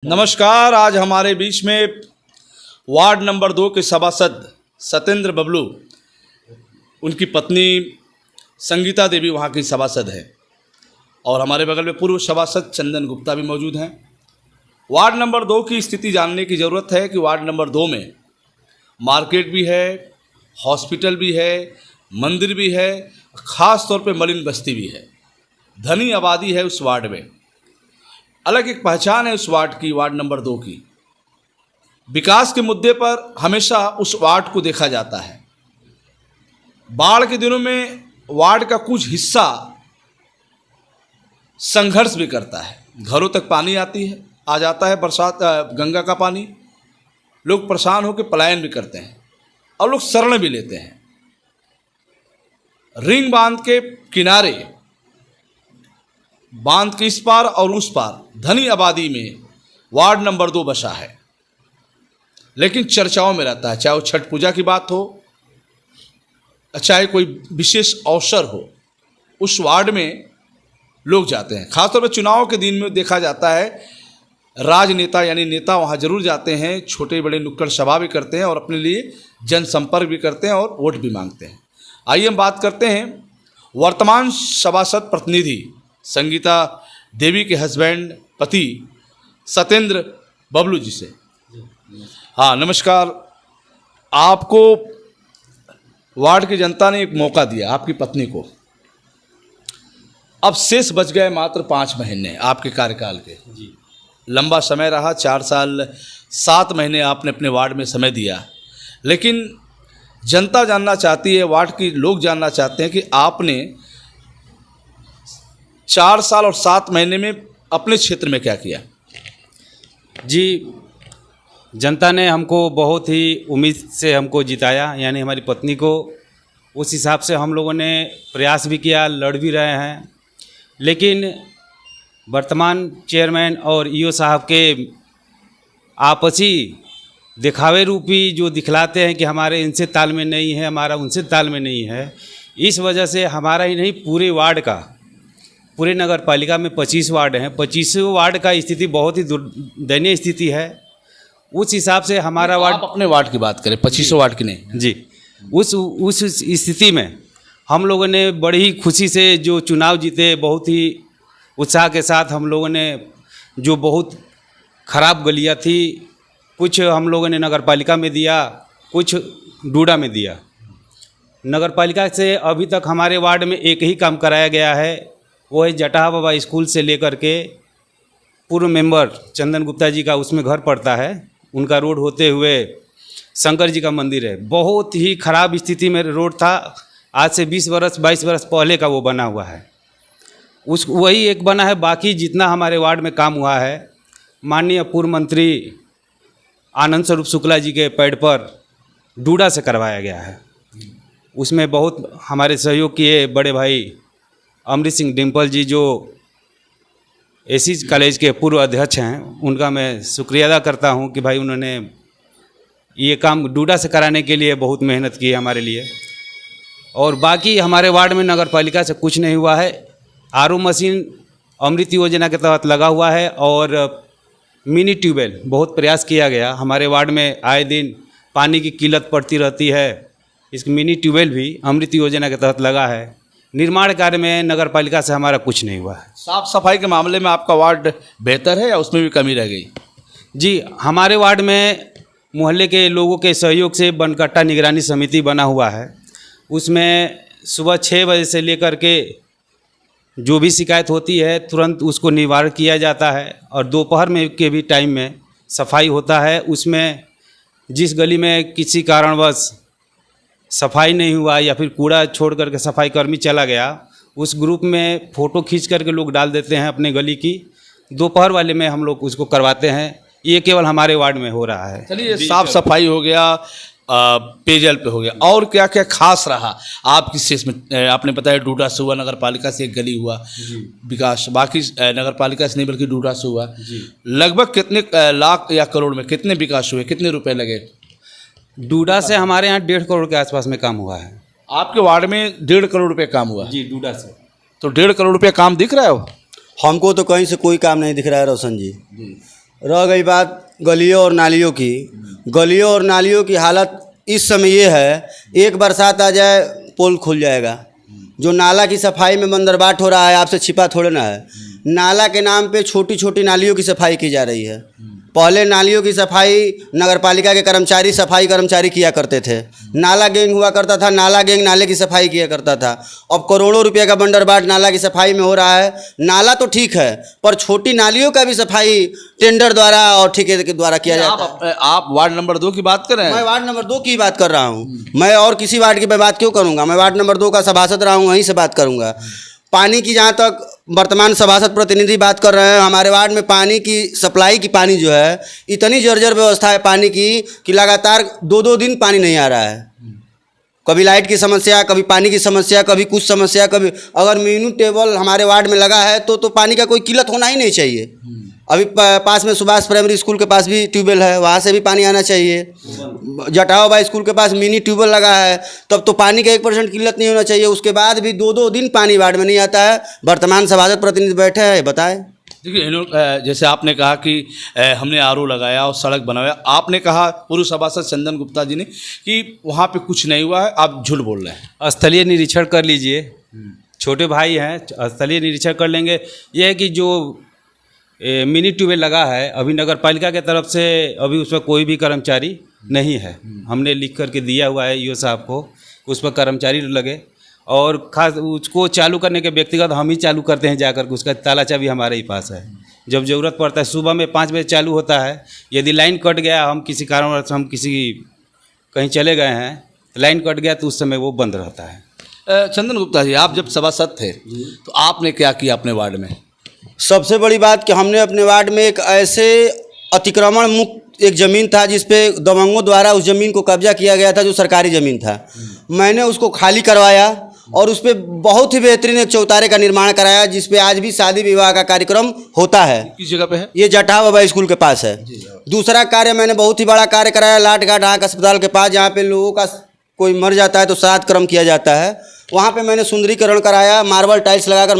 नमस्कार। आज हमारे बीच में वार्ड नंबर 2 के सभासद सत्येंद्र बबलू, उनकी पत्नी संगीता देवी वहाँ की सभासद है और हमारे बगल में पूर्व सभासद चंदन गुप्ता भी मौजूद हैं। वार्ड नंबर 2 की स्थिति जानने की ज़रूरत है कि वार्ड नंबर 2 में मार्केट भी है, हॉस्पिटल भी है, मंदिर भी है, ख़ास तौर पे मलिन बस्ती भी है। धनी आबादी है उस वार्ड में। अलग एक पहचान है उस वार्ड की, वार्ड नंबर 2 की। विकास के मुद्दे पर हमेशा उस वार्ड को देखा जाता है। बाढ़ के दिनों में वार्ड का कुछ हिस्सा संघर्ष भी करता है। घरों तक पानी आ जाता है, बरसात गंगा का पानी। लोग परेशान होकर पलायन भी करते हैं और लोग शरण भी लेते हैं। रिंग बांध के किनारे, बांध के इस पार और उस पार धनी आबादी में वार्ड नंबर 2 बसा है, लेकिन चर्चाओं में रहता है। चाहे वो छठ पूजा की बात हो, चाहे कोई विशेष अवसर हो, उस वार्ड में लोग जाते हैं। खासतौर पर चुनाव के दिन में देखा जाता है, राजनेता यानी नेता वहाँ जरूर जाते हैं। छोटे बड़े नुक्कड़ सभा भी करते हैं और अपने लिए जनसंपर्क भी करते हैं और वोट भी मांगते हैं। आइए हम बात करते हैं वर्तमान सभासद प्रतिनिधि संगीता देवी के हस्बैंड, पति सत्येंद्र बबलू जी से। हाँ, नमस्कार। आपको वार्ड की जनता ने एक मौका दिया, आपकी पत्नी को। अब शेष बच गए मात्र 5 महीने आपके कार्यकाल के। जी, लंबा समय रहा। 4 साल 7 महीने आपने अपने वार्ड में समय दिया, लेकिन जनता जानना चाहती है, वार्ड के लोग जानना चाहते हैं कि आपने 4 साल और 7 महीने में अपने क्षेत्र में क्या किया। जी, जनता ने हमको बहुत ही उम्मीद से हमको जिताया, यानी हमारी पत्नी को। उस हिसाब से हम लोगों ने प्रयास भी किया, लड़ भी रहे हैं। लेकिन वर्तमान चेयरमैन और ईओ साहब के आपसी दिखावे रूपी जो दिखलाते हैं कि हमारे इनसे तालमेल नहीं है, हमारा उनसे तालमेल नहीं है, इस वजह से हमारा ही नहीं पूरे वार्ड का, पूरे नगर पालिका में 25 वार्ड हैं, 25 वार्ड का स्थिति बहुत ही दयनीय स्थिति है। उस हिसाब से हमारा वार्ड, आप अपने वार्ड की बात करें, 25 वार्ड की नहीं जी, उस स्थिति में हम लोगों ने बड़ी ही खुशी से जो चुनाव जीते, बहुत ही उत्साह के साथ हम लोगों ने, जो बहुत खराब गलियाँ थी, कुछ हम लोगों ने नगर पालिका में दिया, कुछ डूडा में दिया। नगर पालिका से अभी तक हमारे वार्ड में एक ही काम कराया गया है, वो है जटाहा बाबा स्कूल से लेकर के पूर्व मेंबर चंदन गुप्ता जी का उसमें घर पड़ता है, उनका रोड होते हुए शंकर जी का मंदिर है। बहुत ही ख़राब स्थिति में रोड था। आज से 20 वर्ष 22 वर्ष पहले का वो बना हुआ है, वही एक बना है। बाकी जितना हमारे वार्ड में काम हुआ है, माननीय पूर्व मंत्री आनंद स्वरूप शुक्ला जी के पैड पर डूडा से करवाया गया है। उसमें बहुत हमारे सहयोग किए बड़े भाई अमृत सिंह डिम्पल जी, जो एसी कॉलेज के पूर्व अध्यक्ष हैं, उनका मैं शुक्रिया अदा करता हूं कि भाई उन्होंने ये काम डूडा से कराने के लिए बहुत मेहनत की है हमारे लिए। और बाकी हमारे वार्ड में नगर पालिका से कुछ नहीं हुआ है। आरओ मशीन अमृत योजना के तहत लगा हुआ है और मिनी ट्यूबवेल बहुत प्रयास किया गया। हमारे वार्ड में आए दिन पानी की किल्लत पड़ती रहती है। इस मिनी ट्यूबवेल भी अमृत योजना के तहत लगा है। निर्माण कार्य में नगर पालिका से हमारा कुछ नहीं हुआ है। साफ सफाई के मामले में आपका वार्ड बेहतर है या उसमें भी कमी रह गई। जी, हमारे वार्ड में मोहल्ले के लोगों के सहयोग से बनकट्टा निगरानी समिति बना हुआ है। उसमें सुबह 6 बजे से लेकर के जो भी शिकायत होती है तुरंत उसको निवारण किया जाता है और दोपहर में के भी टाइम में सफाई होता है। उसमें जिस गली में किसी कारणवश सफाई नहीं हुआ या फिर कूड़ा छोड़ करके सफाई कर्मी चला गया, उस ग्रुप में फ़ोटो खींच करके लोग डाल देते हैं अपने गली की। दोपहर वाले में हम लोग उसको करवाते हैं। ये केवल हमारे वार्ड में हो रहा है। चलिए, साफ सफाई हो गया, पेयजल पे हो गया, और क्या क्या खास रहा आपकी शेष में। आपने बताया डूडा से हुआ, नगर पालिका से एक गली हुआ विकास, बाकी नगर पालिका से नहीं बल्कि डूडा से हुआ। लगभग कितने लाख या करोड़ में कितने विकास हुए, कितने रुपए लगे। डूडा से हमारे यहाँ 1.5 करोड़ के आसपास में काम हुआ है। आपके वार्ड में 1.5 करोड़ रुपये काम हुआ जी, डूडा से। तो 1.5 करोड़ रुपये काम दिख रहा है। हमको तो कहीं से कोई काम नहीं दिख रहा है रोशन जी। रह गई बात गलियों और नालियों की। गलियों और नालियों की हालत इस समय ये है, एक बरसात आ जाए पोल खुल जाएगा। जो नाला की सफाई में बंदरबाट हो रहा है, आपसे छिपा थोड़े ना है। नाला के नाम पे छोटी छोटी नालियों की सफाई की जा रही है। पहले नालियों की सफाई नगरपालिका के कर्मचारी, सफाई कर्मचारी किया करते थे। नाला गैंग हुआ करता था, नाला गैंग नाले की सफाई किया करता था। अब करोड़ों रुपये का बंदरबाट नाला की सफाई में हो रहा है। नाला तो ठीक है, पर छोटी नालियों का भी सफाई टेंडर द्वारा और ठेके के द्वारा किया जाता है। आप वार्ड नंबर 2 की बात कर रहे मैं हैं? वार्ड नंबर 2 की बात कर रहा हूँ। मैं और किसी वार्ड की मैं बात क्यों करूँगा? मैं वार्ड नंबर 2 का सभासद रहा हूँ, वहीं से बात करूँगा। पानी की जहाँ तक वर्तमान सभासद प्रतिनिधि बात कर रहे हैं, हमारे वार्ड में पानी की सप्लाई की पानी जो है, इतनी जर्जर व्यवस्था है पानी की कि लगातार 2-2 दिन पानी नहीं आ रहा है। कभी लाइट की समस्या, कभी पानी की समस्या, कभी कुछ समस्या, कभी अगर मीनू टेबल हमारे वार्ड में लगा है तो पानी का कोई किल्लत होना ही नहीं चाहिए। अभी पास में सुभाष प्राइमरी स्कूल के पास भी ट्यूबवेल है, वहाँ से भी पानी आना चाहिए। जटाओबा स्कूल के पास मिनी ट्यूबवेल लगा है, तब तो पानी का 1% किल्लत नहीं होना चाहिए। उसके बाद भी 2-2 दिन पानी वार्ड में नहीं आता है। वर्तमान सभासद प्रतिनिधि बैठे हैं, बताएं। देखिए, जैसे आपने कहा कि हमने आरओ लगाया और सड़क बनवाया, आपने कहा पूर्व सभासद चंदन गुप्ता जी ने कि वहाँ पे कुछ नहीं हुआ है, आप झूठ बोल रहे हैं। स्थलीय निरीक्षण कर लीजिए, छोटे भाई हैं, स्थलीय निरीक्षण कर लेंगे। यह है कि जो मिनी ट्यूबवेल लगा है, अभी नगर पालिका की तरफ से अभी उस पर कोई भी कर्मचारी नहीं है। हमने लिख करके दिया हुआ है ईओ साहब को, उस पर कर्मचारी लगे, और खास उसको चालू करने के व्यक्तिगत हम ही चालू करते हैं जाकर के। उसका ताला चाबी हमारे ही पास है। जब ज़रूरत पड़ता है, सुबह में 5 बजे चालू होता है। यदि लाइन कट गया, हम किसी कारणवश हम किसी कहीं चले गए हैं, लाइन कट गया, तो उस समय वो बंद रहता है। चंदन गुप्ता जी, आप जब सभासद थे तो आपने क्या किया अपने वार्ड में? सबसे बड़ी बात कि हमने अपने वार्ड में एक ऐसे अतिक्रमण मुक्त एक ज़मीन था जिस पे दबंगों द्वारा उस ज़मीन को कब्जा किया गया था, जो सरकारी ज़मीन था। मैंने उसको खाली करवाया और उस पर बहुत ही बेहतरीन एक चौतारे का निर्माण कराया, जिस पे आज भी शादी विवाह का कार्यक्रम होता है। किस जगह पे है? ये जटाओबा स्कूल के पास है। दूसरा कार्य मैंने बहुत ही बड़ा कार्य कराया लाट घाट आँख अस्पताल के पास, जहाँ पे लोगों का कोई मर जाता है तो श्राद्ध कर्म किया जाता है। वहाँ पे मैंने सुंदरीकरण कराया, मार्बल टाइल्स लगाकर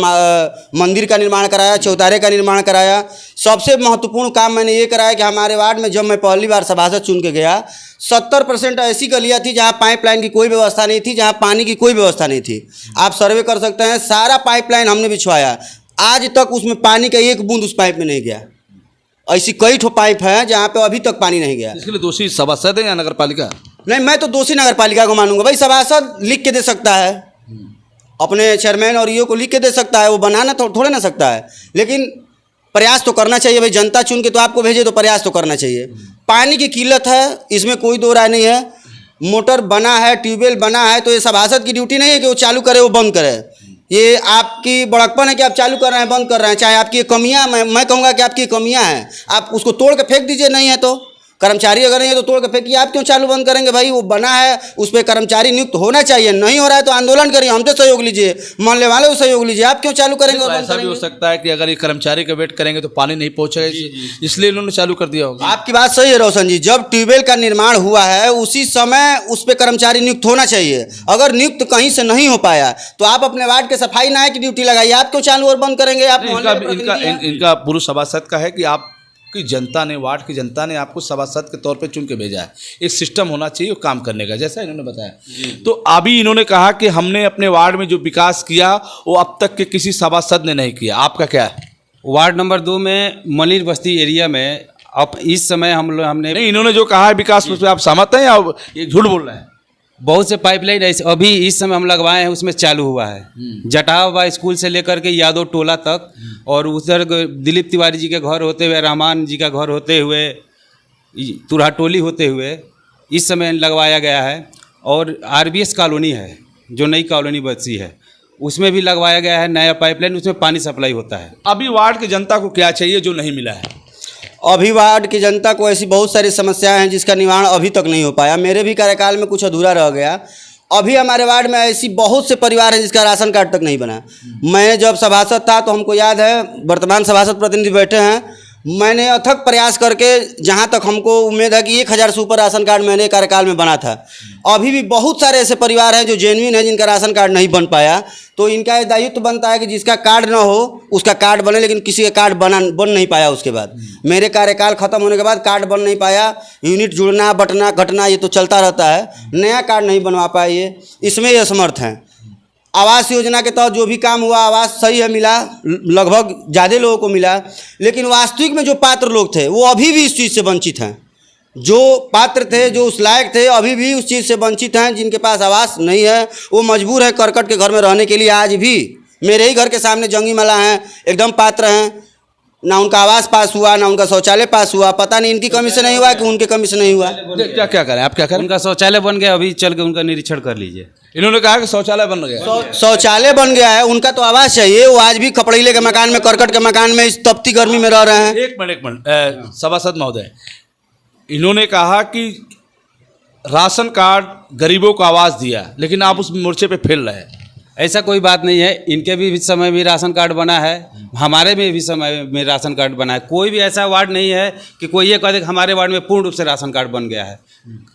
मंदिर का निर्माण कराया, चौतारे का निर्माण कराया। सबसे महत्वपूर्ण काम मैंने ये कराया कि हमारे वार्ड में जब मैं पहली बार सभासद चुन के गया, 70% ऐसी गलियाँ थी जहाँ पाइपलाइन की कोई व्यवस्था नहीं थी, जहाँ पानी की कोई व्यवस्था नहीं थी। आप सर्वे कर सकते हैं, सारा पाइपलाइन हमने बिछवाया। आज तक उसमें पानी का एक बूंद उस पाइप में नहीं गया। ऐसी कई ठो पाइप हैं जहाँ पे अभी तक पानी नहीं गया। इसके लिए दोषी सभासद है या नगर पालिका? नहीं, मैं तो दोषी नगर पालिका को मानूंगा। भाई सभासद लिख के दे सकता है, अपने चेयरमैन और ईओ को लिख के दे सकता है, वो बनाना तो थोड़े ना सकता है, लेकिन प्रयास तो करना चाहिए। भाई जनता चुन के तो आपको भेजे, तो प्रयास तो करना चाहिए। पानी की किल्लत है, इसमें कोई दो राय नहीं है। मोटर बना है, ट्यूबवेल बना है, तो ये सभासद की ड्यूटी नहीं है कि वो चालू करे, वो बंद करे। ये आपकी बड़कपन है कि आप चालू कर रहे हैं, बंद कर रहे हैं। चाहे आपकी कमियां, मैं कहूँगा कि आपकी कमियां हैं, आप उसको तोड़ के फेंक दीजिए। नहीं है तो कर्मचारी अगर नहीं है तो तोड़ के फेंकिए। आप क्यों चालू बंद करेंगे? भाई वो बना है, उस पर कर्मचारी नियुक्त होना चाहिए। नहीं हो रहा है तो आंदोलन करिए, हमसे सहयोग लीजिए, मोहल्ले वाले से सहयोग लीजिए। आप क्यों चालू करेंगे और बंद ऐसा भी हो करेंगे? सकता है कि अगर ये कर्मचारी का वेट करेंगे तो पानी नहीं पहुंचेगा, इसलिए इन्होंने चालू कर दिया होगा। आपकी बात सही है रोशन जी। जब ट्यूबवेल का निर्माण हुआ है, उसी समय उस पर कर्मचारी नियुक्त होना चाहिए। अगर नियुक्त कहीं से नहीं हो पाया तो आप अपने वार्ड के सफाई नायक की ड्यूटी लगाइए। आप क्यों चालू और बंद करेंगे? आप इनका पूर्व सभासद का है कि आपकी जनता ने, वार्ड की जनता ने आपको सभासद के तौर पे चुन के भेजा है। एक सिस्टम होना चाहिए काम करने का, जैसा इन्होंने बताया। तो अभी इन्होंने कहा कि हमने अपने वार्ड में जो विकास किया वो अब तक के किसी सभासद ने नहीं किया। आपका क्या है? वार्ड नंबर 2 में मलिर बस्ती एरिया में अब इस समय हमने नहीं, इन्होंने जो कहा है विकास, उस पर आप सहमत हैं या ये झूठ बोल रहे हैं? बहुत से पाइपलाइन ऐसे अभी इस समय हम लगवाए हैं, उसमें चालू हुआ है। जटावा स्कूल से लेकर के यादव टोला तक, और उधर दिलीप तिवारी जी के घर होते हुए, रहमान जी का घर होते हुए, तुरहा टोली होते हुए इस समय लगवाया गया है। और आरबीएस कॉलोनी है, जो नई कॉलोनी बसी है, उसमें भी लगवाया गया है नया पाइपलाइन, उसमें पानी सप्लाई होता है। अभी वार्ड की जनता को क्या चाहिए जो नहीं मिला है? अभी वार्ड की जनता को ऐसी बहुत सारी समस्याएं हैं जिसका निवारण अभी तक नहीं हो पाया। मेरे भी कार्यकाल में कुछ अधूरा रह गया। अभी हमारे वार्ड में ऐसी बहुत से परिवार हैं जिसका राशन कार्ड तक नहीं बना। मैं जब सभासद था तो हमको याद है, वर्तमान सभासद प्रतिनिधि बैठे हैं, मैंने अथक प्रयास करके, जहाँ तक हमको उम्मीद है कि 1000 से ऊपर राशन कार्ड मैंने कार्यकाल में बना था। अभी भी बहुत सारे ऐसे परिवार हैं जो जेन्युइन है, जिनका राशन कार्ड नहीं बन पाया। तो इनका ये दायित्व बनता है कि जिसका कार्ड ना हो उसका कार्ड बने, लेकिन किसी का कार्ड बन नहीं पाया। उसके बाद मेरे कार्यकाल ख़त्म होने के बाद कार्ड बन नहीं पाया, यूनिट जुड़ना बटना घटना ये तो चलता रहता है, नया कार्ड नहीं बनवा पाए। ये इसमें ये असमर्थ हैं। आवास योजना के तहत जो भी काम हुआ, आवास सही है, मिला, लगभग ज़्यादा लोगों को मिला, लेकिन वास्तविक में जो पात्र लोग थे वो अभी भी इस चीज़ से वंचित हैं। जो पात्र थे, जो उस लायक थे, अभी भी उस चीज़ से वंचित हैं। जिनके पास आवास नहीं है वो मजबूर है करकट के घर में रहने के लिए। आज भी मेरे ही घर के सामने जंगी माला हैं, एकदम पात्र हैं, ना उनका आवास पास हुआ, ना उनका शौचालय पास हुआ। पता नहीं इनकी कमी से नहीं हुआ कि उनके कमी से नहीं हुआ। क्या क्या करें, आप क्या करें? उनका शौचालय बन गया, अभी चल के उनका निरीक्षण कर लीजिए। इन्होंने कहा कि शौचालय बन गया। शौचालय बन गया है, उनका तो आवास चाहिए। वो आज भी खपड़ीले के मकान में, करकट के मकान में इस तपती गर्मी में रह रहे हैं। एक मिनट सभासद महोदय, इन्होंने कहा कि राशन कार्ड गरीबों को आवास दिया, लेकिन आप उस मोर्चे पे फेल रहे हैं। ऐसा कोई बात नहीं है। इनके भी समय में राशन कार्ड बना है, हमारे में भी समय में राशन कार्ड बना है। कोई भी ऐसा वार्ड नहीं है कि कोई ये कह दे कि हमारे वार्ड में पूर्ण रूप से राशन कार्ड बन गया है।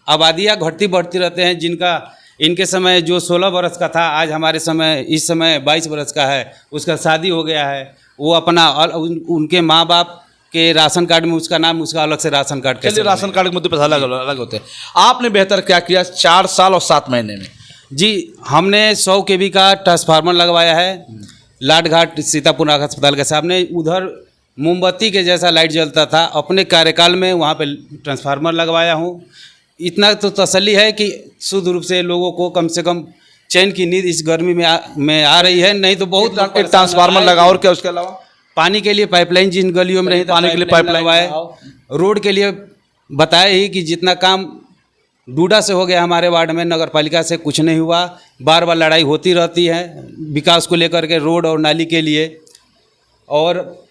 आबादियाँ घटती बढ़ती रहते हैं। जिनका इनके समय जो 16 वर्ष का था, आज हमारे समय इस समय 22 वर्ष का है, उसका शादी हो गया है। वो अपना उनके माँ बाप के राशन कार्ड में उसका नाम, उसका अलग से राशन कार्ड। चलिए, राशन कार्ड के मुद्दे पर अलग अलग होते हैं। आपने बेहतर क्या किया 4 साल और 7 महीने में? जी, हमने 100 kV का ट्रांसफार्मर लगवाया है लाटघाट सीतापुर अस्पताल के सामने। उधर मोमबत्ती के जैसा लाइट जलता था, अपने कार्यकाल में वहाँ पे ट्रांसफार्मर लगवाया हूँ। इतना तो तसल्ली है कि शुद्ध रूप से लोगों को कम से कम चैन की नींद इस गर्मी में आ रही है। नहीं तो बहुत एक ट्रांसफार्मर लगा, और क्या उसके अलावा? पानी के लिए पाइपलाइन जिन गलियों में नहीं था, पानी के लिए पाइपलाइन लगवाए। रोड के लिए बताए ही कि जितना काम डूडा से हो गया हमारे वार्ड में, नगर पालिका से कुछ नहीं हुआ। बार बार लड़ाई होती रहती है विकास को लेकर के, रोड और नाली के लिए। और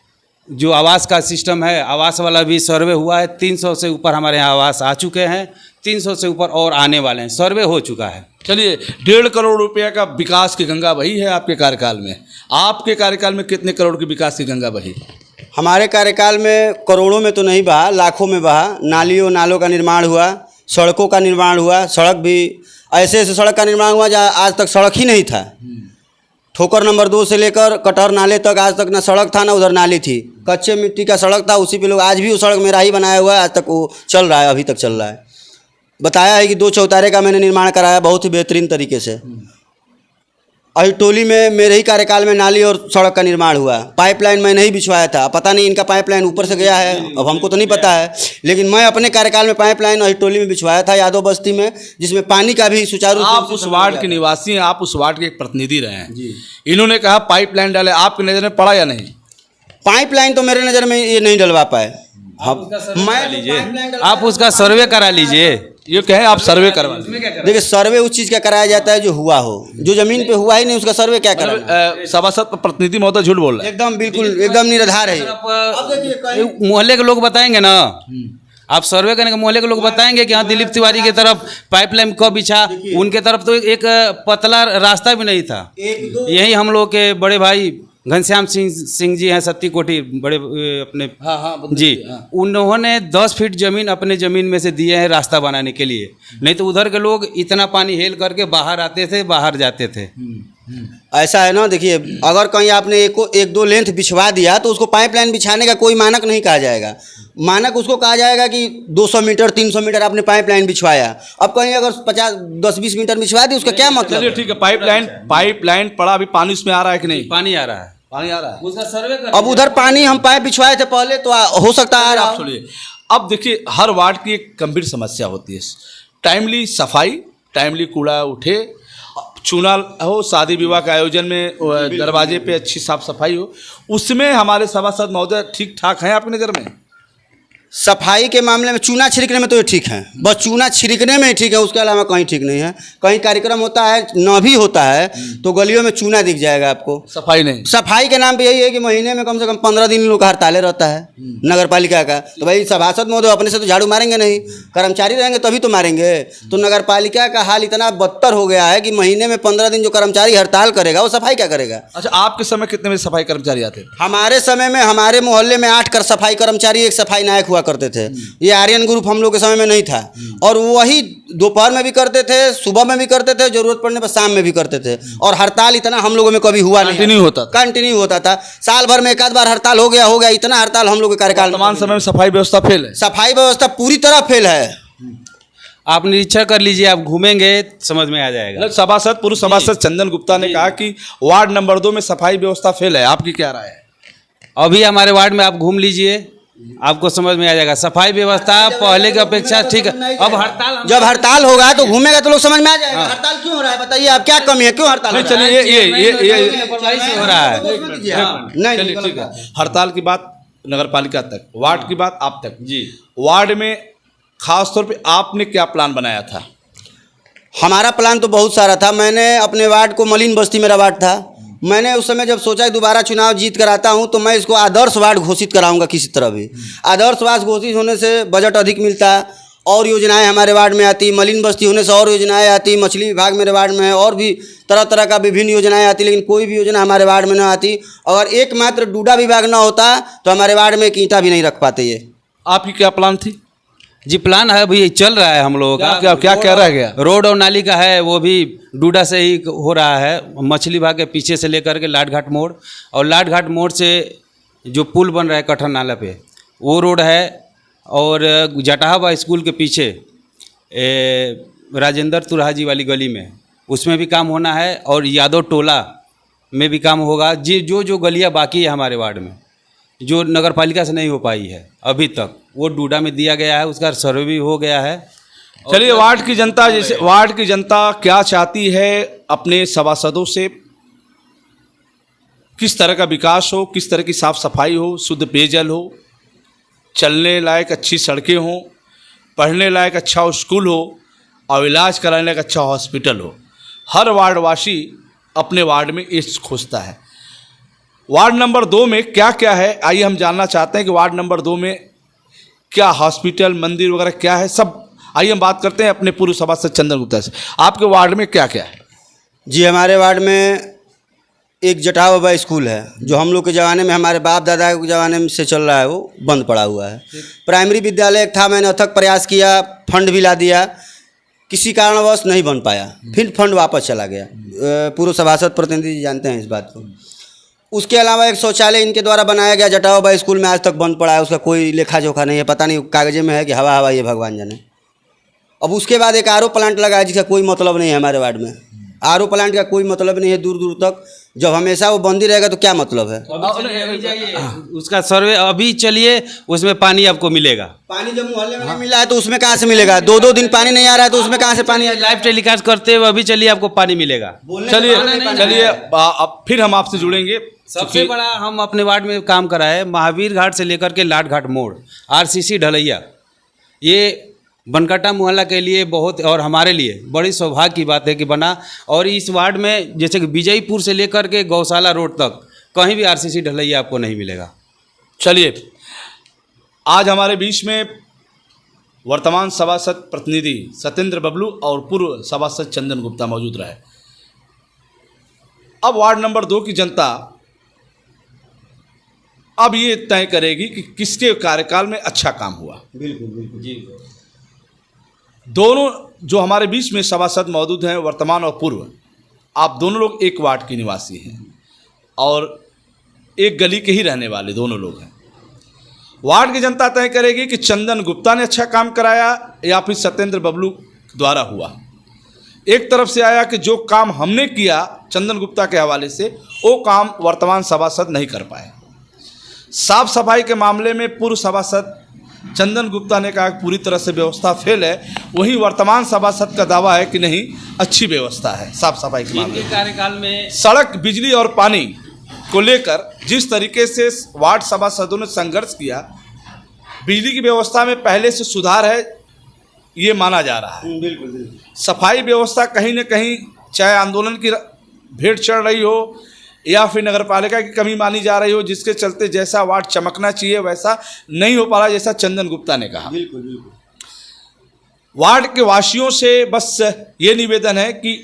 जो आवास का सिस्टम है, आवास वाला भी सर्वे हुआ है। 300 से ऊपर हमारे यहाँ आवास आ चुके हैं, 300 से ऊपर और आने वाले हैं, सर्वे हो चुका है। चलिए, 1.5 करोड़ रुपया का विकास की गंगा बही है आपके कार्यकाल में। आपके कार्यकाल में कितने करोड़ की विकास की गंगा बही? हमारे कार्यकाल में करोड़ों में तो नहीं बहा, लाखों में बहा। नालियों नालों का निर्माण हुआ, सड़कों का निर्माण हुआ। सड़क भी ऐसे ऐसे सड़क का निर्माण हुआ जहाँ आज तक सड़क ही नहीं था। ठोकर नंबर 2 से लेकर कटहर नाले तक आज तक ना सड़क था ना उधर नाली थी। कच्चे मिट्टी का सड़क था, उसी पे लोग आज भी वो सड़क मेरा ही बनाया हुआ है। आज तक वो चल रहा है, अभी तक चल रहा है। बताया है कि 2 चौतारे का मैंने निर्माण कराया बहुत ही बेहतरीन तरीके से। अहिटोली में मेरे ही कार्यकाल में नाली और सड़क का निर्माण हुआ। पाइपलाइन मैंने ही बिछवाया था। पता नहीं इनका पाइपलाइन ऊपर से गया है, अब हमको तो नहीं पता है, लेकिन मैं अपने कार्यकाल में पाइपलाइन अहिटोली में बिछवाया था, यादव बस्ती में, जिसमें पानी का भी सुचारू रूप से। आप उस वार्ड के निवासी हैं, आप उस वार्ड के एक प्रतिनिधि रहे हैं। इन्होंने कहा पाइपलाइन डाले, आपकी नज़र में पड़ा या नहीं? पाइपलाइन तो मेरे नज़र में ये नहीं डलवा पाए। आप उसका सर्वे करा लीजिए। ये कहें आप सर्वे करवा। देखिए, सर्वे उस चीज़ का कराया जाता है जो हुआ हो। जो जमीन पे हुआ ही नहीं उसका सर्वे क्या करें? सभासद प्रतिनिधि महोदय झूठ बोल रहे हैं। एकदम बिल्कुल एकदम निराधार है। मोहल्ले के लोग बताएंगे ना, आप सर्वे करने के मोहल्ले के लोग बताएंगे कि हाँ दिलीप तिवारी की तरफ पाइपलाइन कब बिछा। उनके तरफ तो एक पतला रास्ता भी नहीं था। यही हम लोग के बड़े भाई घनश्याम सिंह जी हैं, सत्ती कोठी बड़े अपने, जी, उन्होंने 10 फीट जमीन अपने ज़मीन में से दिए हैं रास्ता बनाने के लिए। नहीं तो उधर के लोग इतना पानी हेल करके बाहर आते थे, बाहर जाते थे। ऐसा है ना, देखिए, अगर कहीं आपने एक दो लेंथ बिछवा दिया तो उसको पाइपलाइन बिछाने का कोई मानक नहीं कहा जाएगा। मानक उसको कहा जाएगा कि 200 मीटर 300 मीटर आपने पाइपलाइन बिछवाया। अब कहीं अगर 10-20 मीटर बिछवा दी उसका क्या मतलब? चलिए ठीक है, पाइपलाइन पड़ा, अभी पानी उसमें आ रहा है कि नहीं? पानी आ रहा है, पानी आ रहा है। उसका सर्वे कर। अब उधर पानी हम पाइप बिछवाए थे पहले, तो हो सकता है आप सुनिए। अब देखिए, हर वार्ड की एक गंभीर समस्या होती है, टाइमली सफाई, टाइमली कूड़ा उठे, चूना हो, शादी विवाह के आयोजन में दरवाजे पे अच्छी साफ सफाई हो। उसमें हमारे सभासद महोदय ठीक ठाक हैं आपकी नज़र में? सफाई के मामले में चूना छिड़कने में तो ये ठीक है, बस चूना छिड़कने में ही ठीक है, उसके अलावा कहीं ठीक नहीं है। कहीं कार्यक्रम होता है न भी होता है तो गलियों में चूना दिख जाएगा आपको। सफाई नहीं। सफाई के नाम पे यही है कि महीने में कम से कम 15 दिन लोग का हड़ताले रहता है नगर पालिका का। तो भाई सभासद महोदय अपने से तो झाड़ू मारेंगे नहीं, कर्मचारी रहेंगे तभी तो मारेंगे। तो नगर पालिका का हाल इतना बदतर हो गया है कि महीने में 15 दिन जो कर्मचारी हड़ताल करेगा वो सफाई क्या करेगा। अच्छा, आपके समय कितने बजे सफाई कर्मचारी आते थे? हमारे समय में हमारे मोहल्ले में 8 सफाई कर्मचारी, 1 सफाई नायक हुआ करते थे। ये आर्यन ग्रुप हम लोग के समय में नहीं था, और वही दोपहर में भी करते थे, सुबह में भी करते थे, जरूरत पड़ने पर शाम में भी करते थे। और हड़ताल इतना हम लोगों में कभी हुआ नहीं, कंटिन्यू होता था। साल भर में एक आध बार हड़ताल हो गया, इतना हड़ताल हम लोग के कार्यकाल में। वर्तमान समय में सफाई व्यवस्था फेल है। सफाई व्यवस्था पूरी तरह फेल है। आप निरीक्षण कर लीजिए, आप घूमेंगे समझ में आ जाएगा। सभासद, पूर्व सभासद चंदन गुप्ता ने कहा कि वार्ड नंबर 2 में सफाई व्यवस्था फेल है। आपकी क्या राय है? अभी हमारे वार्ड में आप घूम लीजिए, आपको समझ में आ जाएगा। सफाई व्यवस्था पहले की अपेक्षा ठीक है। अब हड़ताल, जब हड़ताल होगा तो घूमेगा तो लोग समझ में आ जाएगा। हड़ताल क्यों हो रहा है बताइए, आप क्या कमी है, क्यों हड़ताल? चलिए ये हो रहा है। नहीं, चलिए ठीक है। हड़ताल की बात नगर पालिका तक, वार्ड की बात आप तक। जी, वार्ड में खास तौर पे आपने क्या प्लान बनाया था? हमारा प्लान तो बहुत सारा था। मैंने अपने वार्ड को, मलिन बस्ती मेरा वार्ड था, मैंने उस समय जब सोचा कि दोबारा चुनाव जीत कर आता हूं तो मैं इसको आदर्श वार्ड घोषित कराऊंगा किसी तरह भी। आदर्श वार्ड घोषित होने से बजट अधिक मिलता, और योजनाएं हमारे वार्ड में आती। मलिन बस्ती होने से और योजनाएं आती। मछली विभाग मेरे वार्ड में है, और भी तरह तरह का विभिन्न योजनाएं आती, लेकिन कोई भी योजना हमारे वार्ड में न आती। अगर एकमात्र डूडा विभाग न होता तो हमारे वार्ड में एक ईंटा भी नहीं रख पाते। ये आपकी क्या प्लान थी? जी प्लान है, अभी चल रहा है हम लोगों का। क्या रह गया? रोड और नाली का है, वो भी डूडा से ही हो रहा है। मछली भाग के पीछे से लेकर के लाट घाट मोड़, और लाट घाट मोड़ से जो पुल बन रहा है कठन नाला पे, वो रोड है। और जटाहाबा स्कूल के पीछे राजेंद्र तुराजी वाली गली में, उसमें भी काम होना है। और यादव टोला में भी काम होगा। जी, जो गलियाँ बाकी है हमारे वार्ड में, जो नगर पालिका से नहीं हो पाई है अभी तक, वो डूडा में दिया गया है, उसका सर्वे भी हो गया है। चलिए, वार्ड की जनता, जैसे वार्ड की जनता क्या चाहती है अपने सभासदों से? किस तरह का विकास हो, किस तरह की साफ सफाई हो, शुद्ध पेयजल हो, चलने लायक अच्छी सड़कें हों, पढ़ने लायक अच्छा स्कूल हो, और इलाज कराने लायक अच्छा हॉस्पिटल हो। हर वार्डवासी अपने वार्ड में ये खोजता है। वार्ड नंबर 2 में क्या क्या है, आइए हम जानना चाहते हैं कि वार्ड नंबर 2 में क्या हॉस्पिटल, मंदिर वगैरह क्या है, सब आइए हम बात करते हैं अपने पूर्व सभासद चंदन गुप्ता से। आपके वार्ड में क्या क्या है? जी, हमारे वार्ड में एक जटाहाबा स्कूल है, जो हम लोग के ज़माने में, हमारे बाप दादा के ज़माने में से चल रहा है, वो बंद पड़ा हुआ है। प्राइमरी विद्यालय था, मैंने अथक प्रयास किया, फंड भी ला दिया, किसी कारणवश नहीं बन पाया, फिर फंड वापस चला गया। पूर्व सभासद प्रतिनिधि जानते हैं इस बात को। उसके अलावा एक शौचालय इनके द्वारा बनाया गया जटाहाबा स्कूल में, आज तक बंद पड़ा है, उसका कोई लेखा जोखा नहीं है, पता नहीं कागजे में है कि हवा ये भगवान जाने। अब उसके बाद एक आरओ प्लांट लगा है, जिसका कोई मतलब नहीं है हमारे वार्ड में। आरओ प्लांट का कोई मतलब नहीं है दूर दूर तक। जब हमेशा वो बंद ही रहेगा तो क्या मतलब है? उसका सर्वे अभी चलिए, उसमें पानी आपको मिलेगा। पानी जब मोहल्ले में नहीं मिला है तो उसमें कहाँ से मिलेगा? 2 दिन पानी नहीं आ रहा है तो उसमें कहाँ से पानी आएगा? लाइव टेलीकास्ट करते हुए अभी चलिए, आपको पानी मिलेगा। चलिए अब फिर हम आपसे जुड़ेंगे। सबसे बड़ा हम अपने वार्ड में काम करा है, महावीर घाट से लेकर के लाट घाट मोड़, आरसीसी ढलैया, ये बनकाटा मोहल्ला के लिए बहुत, और हमारे लिए बड़ी सौभाग्य की बात है कि बना। और इस वार्ड में जैसे कि विजयपुर से लेकर के गौशाला रोड तक कहीं भी आरसीसी ढलैया आपको नहीं मिलेगा। चलिए, आज हमारे बीच में वर्तमान सभासद प्रतिनिधि सत्येंद्र बबलू और पूर्व सभासद चंदन गुप्ता मौजूद रहे। अब वार्ड नंबर 2 की जनता अब ये तय करेगी कि किसके कार्यकाल में अच्छा काम हुआ। बिल्कुल जी, दोनों जो हमारे बीच में सभासद मौजूद हैं, वर्तमान और पूर्व, आप दोनों लोग एक वार्ड के निवासी हैं और एक गली के ही रहने वाले दोनों लोग हैं। वार्ड की जनता तय करेगी कि चंदन गुप्ता ने अच्छा काम कराया या फिर सत्येंद्र बबलू द्वारा हुआ। एक तरफ से आया कि जो काम हमने किया चंदन गुप्ता के हवाले से, वो काम वर्तमान सभासद नहीं कर पाए। साफ सफाई के मामले में पूर्व सभासद चंदन गुप्ता ने कहा कि पूरी तरह से व्यवस्था फेल है, वहीं वर्तमान सभासद का दावा है कि नहीं, अच्छी व्यवस्था है साफ सफाई के मामले में। कार्यकाल में सड़क, बिजली और पानी को लेकर जिस तरीके से वार्ड सभासदों ने संघर्ष किया, बिजली की व्यवस्था में पहले से सुधार है, ये माना जा रहा है। बिल्कुल। सफाई व्यवस्था कहीं न कहीं चाहे आंदोलन की भेंट चढ़ रही हो या फिर नगर पालिका की कमी मानी जा रही हो, जिसके चलते जैसा वार्ड चमकना चाहिए वैसा नहीं हो पा रहा, जैसा चंदन गुप्ता ने कहा। बिल्कुल। वार्ड के वासियों से बस ये निवेदन है कि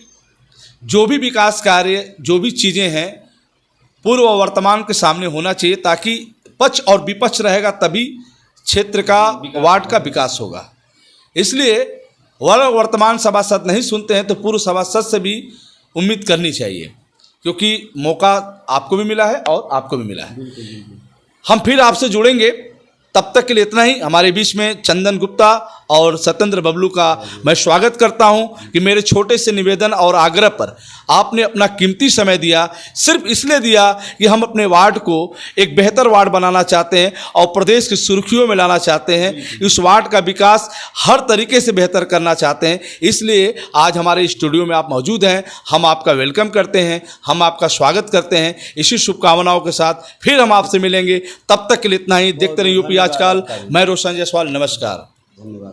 जो भी विकास कार्य, जो भी चीज़ें हैं, पूर्व और वर्तमान के सामने होना चाहिए, ताकि पक्ष और विपक्ष रहेगा तभी क्षेत्र का, वार्ड का विकास होगा। इसलिए वर्तमान सभासद नहीं सुनते हैं तो पूर्व सभासद से भी उम्मीद करनी चाहिए, क्योंकि मौका आपको भी मिला है और आपको भी मिला है। हम फिर आपसे जुड़ेंगे, तब तक के लिए इतना ही। हमारे बीच में चंदन गुप्ता और सत्येंद्र बबलू का मैं स्वागत करता हूं कि मेरे छोटे से निवेदन और आग्रह पर आपने अपना कीमती समय दिया। सिर्फ इसलिए दिया कि हम अपने वार्ड को एक बेहतर वार्ड बनाना चाहते हैं और प्रदेश की सुर्खियों में लाना चाहते हैं। इस वार्ड का विकास हर तरीके से बेहतर करना चाहते हैं, इसलिए आज हमारे स्टूडियो में आप मौजूद हैं। हम आपका वेलकम करते हैं, हम आपका स्वागत करते हैं। इसी शुभकामनाओं के साथ फिर हम आपसे मिलेंगे, तब तक के लिए इतना ही। देखते रहिए यूपी आजकल। मैं रोशन जायसवाल, नमस्कार। धन्यवाद।